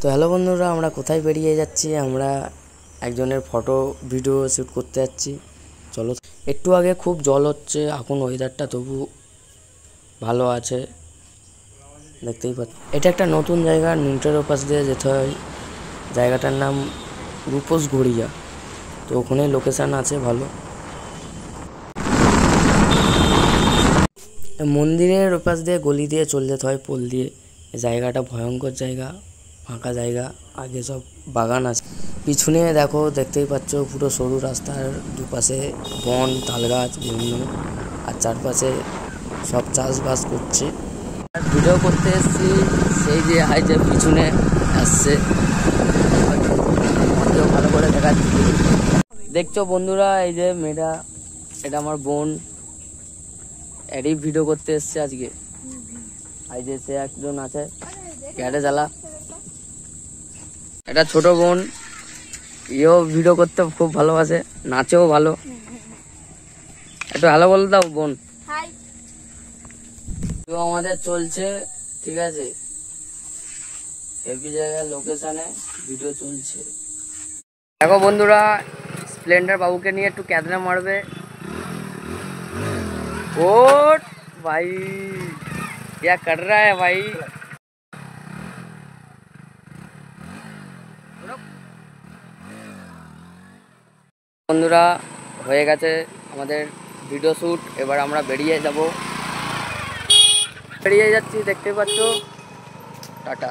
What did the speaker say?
তো হ্যালো বন্ধুরা, আমরা কোথায় বেরিয়ে যাচ্ছি? আমরা একজনের ফটো ভিডিও শ্যুট করতে যাচ্ছি। চলো। একটু আগে খুব জল হচ্ছে, এখন ওয়েদারটা তবু ভালো আছে, দেখতেই পাচ্ছি। এটা একটা নতুন জায়গা, নুনটের ওপাশ দিয়ে যেতে হয়। জায়গাটার নাম রূপস গড়িয়া। তো ওখানে লোকেশান আছে ভালো। মন্দিরের ওপাশ দিয়ে গলি দিয়ে চলে যেতে হয়, পোল দিয়ে। জায়গাটা ভয়ঙ্কর জায়গা, ফাঁকা জায়গা, আগে সব বাগান আছে। পিছনে দেখো, দেখতেই পাচ্ছ পুরো সরু রাস্তার দুপাশে বন, তাল গাছ বিভিন্ন, আর চারপাশে সব চাষবাস করছে। ভিডিও করতে এসেছি, সেই যে হাই যে পিছনে আসছে, ভালো করে দেখাচ্ছি। দেখছো বন্ধুরা, এই যে মেয়েটা, এটা আমার বোন, এরই ভিডিও করতে এসছে আজকে। এই যে সে একজন আছে গ্যারে জ্বালা, এটা ছোট বোন, ইও ভিডিও করতে খুব ভালোবাসে, নাচেও ভালো। একটু হ্যালো বলে দাও বোন। তো আমাদের চলছে, ঠিক আছে, হেভি জায়গায় লোকেশনে ভিডিও চলছে। দেখো বন্ধুরা, স্প্লেন্ডার বাবুকে নিয়ে একটু ক্যাদনা মারবে। ও ভাই, क्या कर रहा है भाई? বন্ধুরা, হয়ে গেছে আমাদের ভিডিও শ্যুট। এবার আমরা বেরিয়ে যাচ্ছি, দেখতে পাচ্ছ। টাটা।